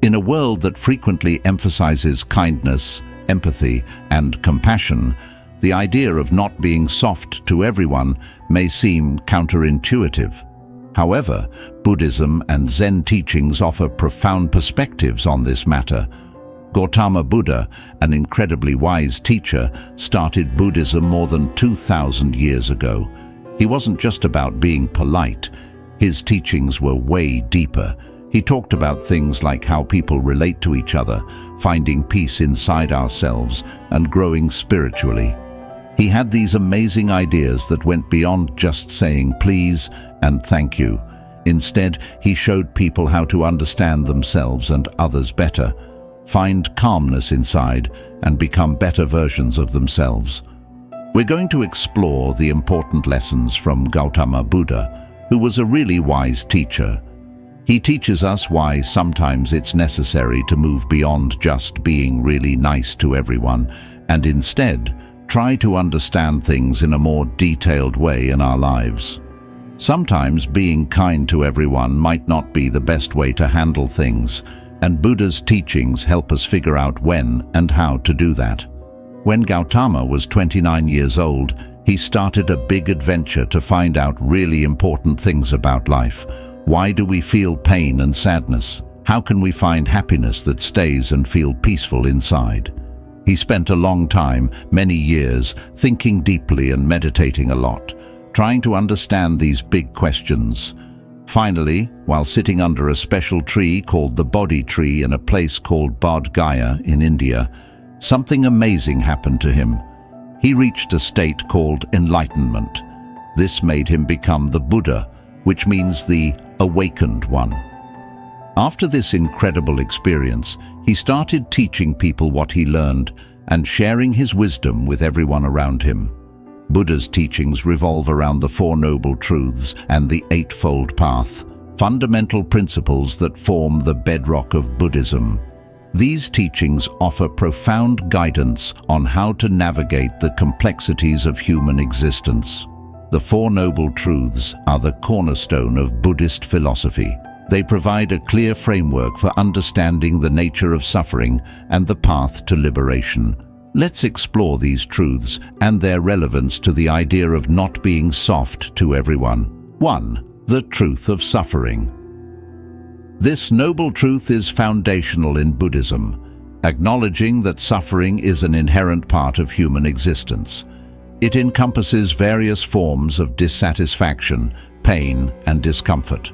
In a world that frequently emphasizes kindness, empathy, and compassion, the idea of not being soft to everyone may seem counterintuitive. However, Buddhism and Zen teachings offer profound perspectives on this matter. Gautama Buddha, an incredibly wise teacher, started Buddhism more than 2,000 years ago. He wasn't just about being polite. His teachings were way deeper. He talked about things like how people relate to each other, finding peace inside ourselves, and growing spiritually. He had these amazing ideas that went beyond just saying please and thank you. Instead, he showed people how to understand themselves and others better, find calmness inside, and become better versions of themselves. We're going to explore the important lessons from Gautama Buddha, who was a really wise teacher. He teaches us why sometimes it's necessary to move beyond just being really nice to everyone, and instead try to understand things in a more detailed way in our lives. Sometimes being kind to everyone might not be the best way to handle things, and Buddha's teachings help us figure out when and how to do that. When Gautama was 29 years old, he started a big adventure to find out really important things about life. Why do we feel pain and sadness? How can we find happiness that stays and feel peaceful inside? He spent a long time, many years, thinking deeply and meditating a lot, trying to understand these big questions. Finally, while sitting under a special tree called the Bodhi tree in a place called Bodh Gaya in India, something amazing happened to him. He reached a state called Enlightenment. This made him become the Buddha, which means the awakened one. After this incredible experience, he started teaching people what he learned and sharing his wisdom with everyone around him. Buddha's teachings revolve around the Four Noble Truths and the Eightfold Path, fundamental principles that form the bedrock of Buddhism. These teachings offer profound guidance on how to navigate the complexities of human existence. The Four Noble Truths are the cornerstone of Buddhist philosophy. They provide a clear framework for understanding the nature of suffering and the path to liberation. Let's explore these truths and their relevance to the idea of not being soft to everyone. 1. The truth of suffering. This noble truth is foundational in Buddhism, acknowledging that suffering is an inherent part of human existence. It encompasses various forms of dissatisfaction, pain, and discomfort.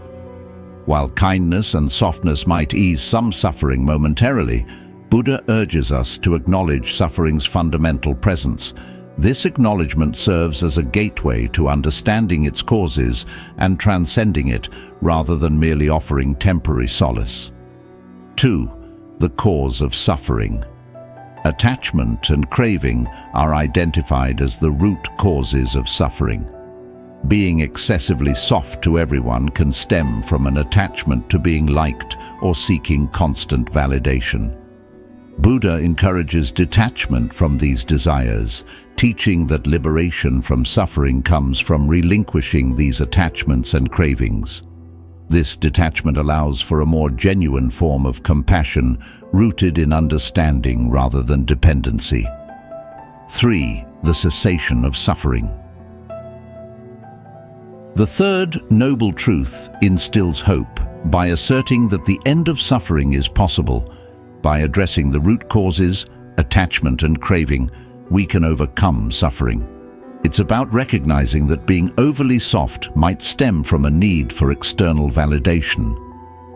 While kindness and softness might ease some suffering momentarily, Buddha urges us to acknowledge suffering's fundamental presence. This acknowledgement serves as a gateway to understanding its causes and transcending it, rather than merely offering temporary solace. 2. The cause of suffering. Attachment and craving are identified as the root causes of suffering. Being excessively soft to everyone can stem from an attachment to being liked or seeking constant validation. Buddha encourages detachment from these desires, teaching that liberation from suffering comes from relinquishing these attachments and cravings. This detachment allows for a more genuine form of compassion, rooted in understanding rather than dependency. 3. The cessation of suffering. The third noble truth instills hope by asserting that the end of suffering is possible. By addressing the root causes, attachment and craving, we can overcome suffering. It's about recognizing that being overly soft might stem from a need for external validation.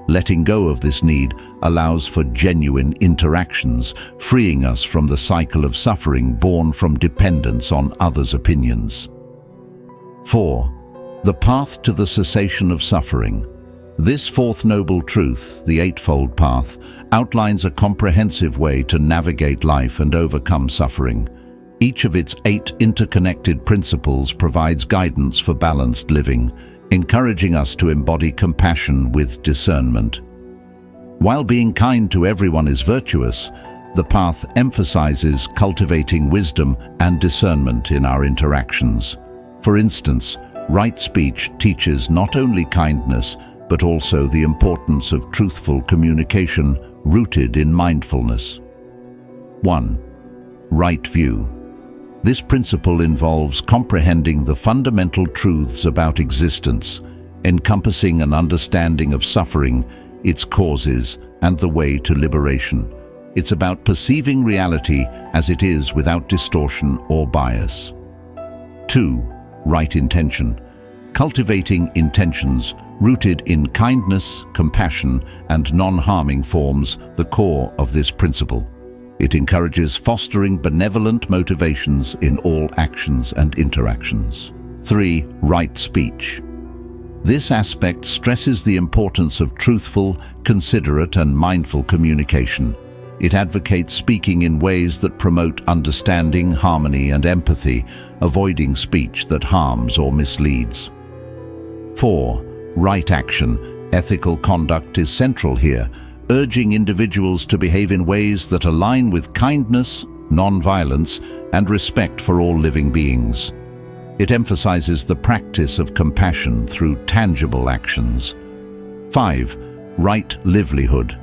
Letting go of this need allows for genuine interactions, freeing us from the cycle of suffering born from dependence on others' opinions. 4. The path to the cessation of suffering. This fourth noble truth, the Eightfold Path, outlines a comprehensive way to navigate life and overcome suffering. Each of its 8 interconnected principles provides guidance for balanced living, encouraging us to embody compassion with discernment. While being kind to everyone is virtuous, the path emphasizes cultivating wisdom and discernment in our interactions. For instance, right speech teaches not only kindness, but also the importance of truthful communication, rooted in mindfulness. 1. Right view. This principle involves comprehending the fundamental truths about existence, encompassing an understanding of suffering, its causes, and the way to liberation. It's about perceiving reality as it is without distortion or bias. 2. Right intention. Cultivating intentions rooted in kindness, compassion, and non-harming forms the core of this principle. It encourages fostering benevolent motivations in all actions and interactions. 3. Right speech. This aspect stresses the importance of truthful, considerate, and mindful communication. It advocates speaking in ways that promote understanding, harmony, and empathy, avoiding speech that harms or misleads. 4. Right action. Ethical conduct is central here, urging individuals to behave in ways that align with kindness, non-violence, and respect for all living beings. It emphasizes the practice of compassion through tangible actions. 5. Right livelihood.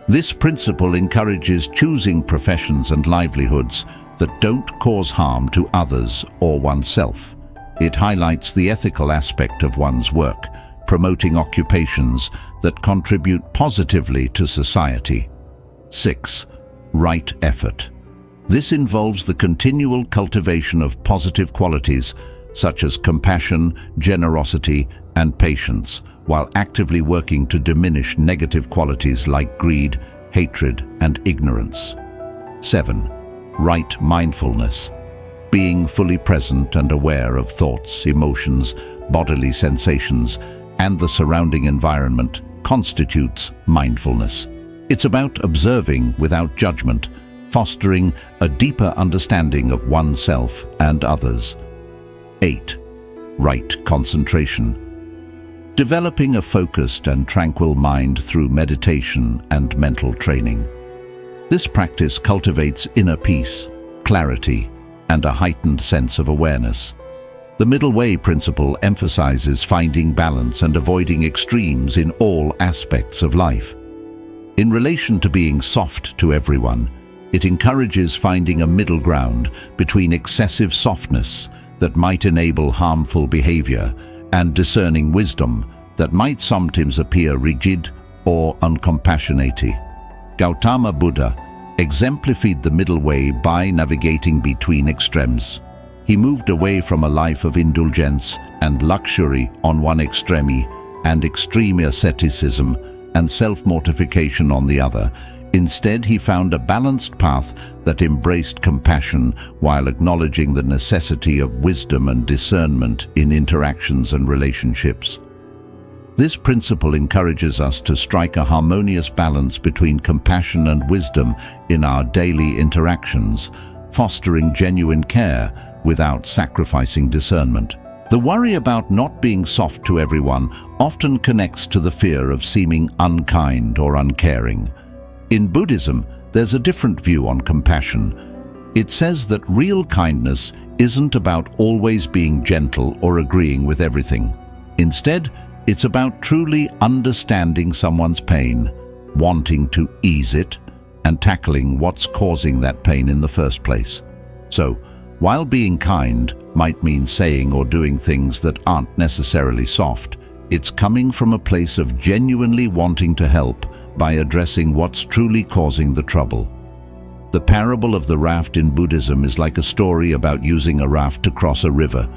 This principle encourages choosing professions and livelihoods that don't cause harm to others or oneself. It highlights the ethical aspect of one's work, promoting occupations that contribute positively to society. 6. Right effort. This involves the continual cultivation of positive qualities such as compassion, generosity, and patience, while actively working to diminish negative qualities like greed, hatred, and ignorance. 7. Right mindfulness. Being fully present and aware of thoughts, emotions, bodily sensations, and the surrounding environment constitutes mindfulness. It's about observing without judgment, fostering a deeper understanding of oneself and others. 8. Right concentration. Developing a focused and tranquil mind through meditation and mental training. This practice cultivates inner peace, clarity, and a heightened sense of awareness. The middle way principle emphasizes finding balance and avoiding extremes in all aspects of life. In relation to being soft to everyone, it encourages finding a middle ground between excessive softness that might enable harmful behavior and discerning wisdom that might sometimes appear rigid or uncompassionate. Gautama Buddha exemplified the middle way by navigating between extremes. He moved away from a life of indulgence and luxury on one extreme and extreme asceticism and self-mortification on the other. Instead, he found a balanced path that embraced compassion while acknowledging the necessity of wisdom and discernment in interactions and relationships. This principle encourages us to strike a harmonious balance between compassion and wisdom in our daily interactions, fostering genuine care without sacrificing discernment. The worry about not being soft to everyone often connects to the fear of seeming unkind or uncaring. In Buddhism, there's a different view on compassion. It says that real kindness isn't about always being gentle or agreeing with everything. Instead, it's about truly understanding someone's pain, wanting to ease it, and tackling what's causing that pain in the first place. So, while being kind might mean saying or doing things that aren't necessarily soft, it's coming from a place of genuinely wanting to help by addressing what's truly causing the trouble. The parable of the raft in Buddhism is like a story about using a raft to cross a river.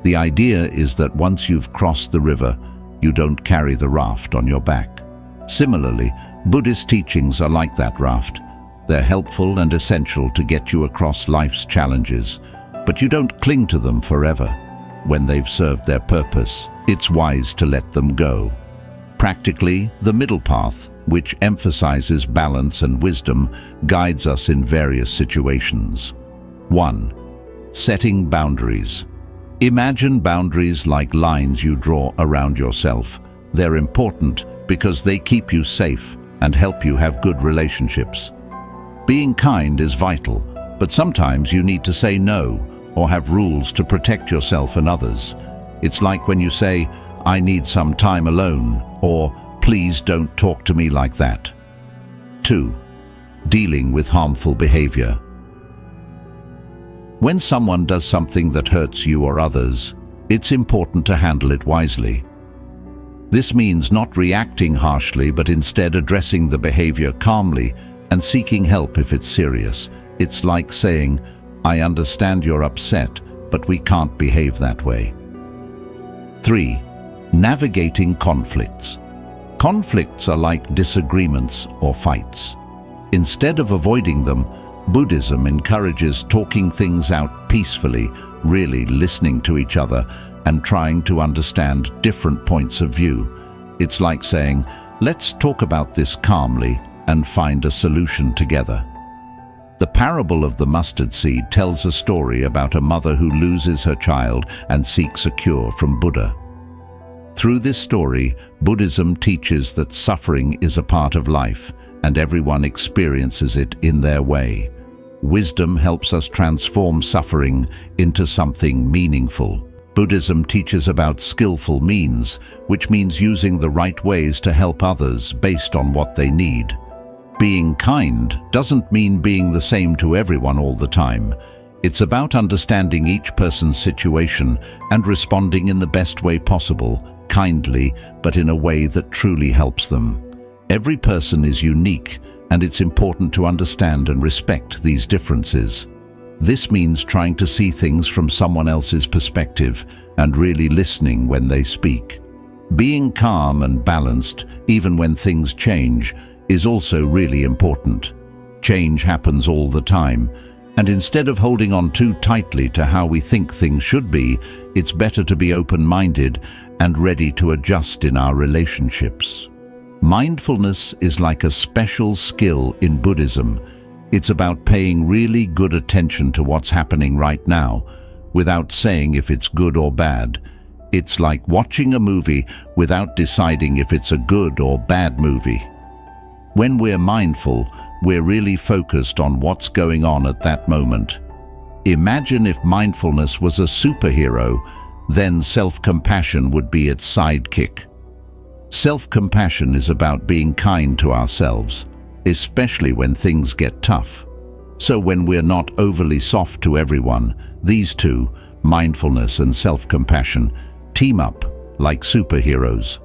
The idea is that once you've crossed the river, you don't carry the raft on your back. Similarly, Buddhist teachings are like that raft. They're helpful and essential to get you across life's challenges, but you don't cling to them forever. When they've served their purpose, it's wise to let them go. Practically, the middle path, which emphasizes balance and wisdom, guides us in various situations. 1. Setting boundaries. Imagine boundaries like lines you draw around yourself. They're important because they keep you safe and help you have good relationships. Being kind is vital, but sometimes you need to say no or have rules to protect yourself and others. It's like when you say, "I need some time alone," or "Please don't talk to me like that." 2. Dealing with harmful behavior. When someone does something that hurts you or others, it's important to handle it wisely. This means not reacting harshly, but instead addressing the behavior calmly and seeking help if it's serious. It's like saying, "I understand you're upset, but we can't behave that way." 3. Navigating conflicts. Conflicts are like disagreements or fights. Instead of avoiding them, Buddhism encourages talking things out peacefully, really listening to each other and trying to understand different points of view. It's like saying, "Let's talk about this calmly and find a solution together." The parable of the mustard seed tells a story about a mother who loses her child and seeks a cure from Buddha. Through this story, Buddhism teaches that suffering is a part of life, and everyone experiences it in their way. Wisdom helps us transform suffering into something meaningful. Buddhism teaches about skillful means, which means using the right ways to help others based on what they need. Being kind doesn't mean being the same to everyone all the time. It's about understanding each person's situation and responding in the best way possible, kindly, but in a way that truly helps them. Every person is unique, and it's important to understand and respect these differences. This means trying to see things from someone else's perspective and really listening when they speak. Being calm and balanced, even when things change, is also really important. Change happens all the time, and instead of holding on too tightly to how we think things should be, it's better to be open-minded and ready to adjust in our relationships. Mindfulness is like a special skill in Buddhism. It's about paying really good attention to what's happening right now, without saying if it's good or bad. It's like watching a movie without deciding if it's a good or bad movie. When we're mindful, we're really focused on what's going on at that moment. Imagine if mindfulness was a superhero, then self-compassion would be its sidekick. Self-compassion is about being kind to ourselves, especially when things get tough. So when we're not overly soft to everyone, these two, mindfulness and self-compassion, team up like superheroes.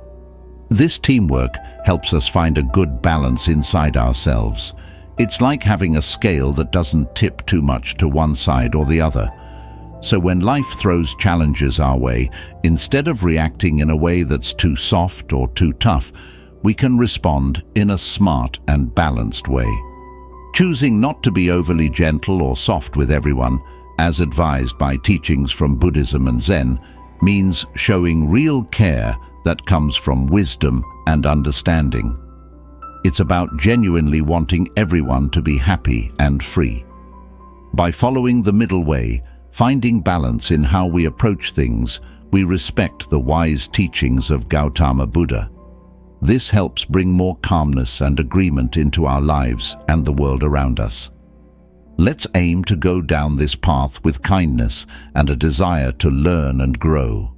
This teamwork helps us find a good balance inside ourselves. It's like having a scale that doesn't tip too much to one side or the other. So when life throws challenges our way, instead of reacting in a way that's too soft or too tough, we can respond in a smart and balanced way. Choosing not to be overly gentle or soft with everyone, as advised by teachings from Buddhism and Zen, means showing real care that comes from wisdom and understanding. It's about genuinely wanting everyone to be happy and free. By following the middle way, finding balance in how we approach things, we respect the wise teachings of Gautama Buddha. This helps bring more calmness and agreement into our lives and the world around us. Let's aim to go down this path with kindness and a desire to learn and grow.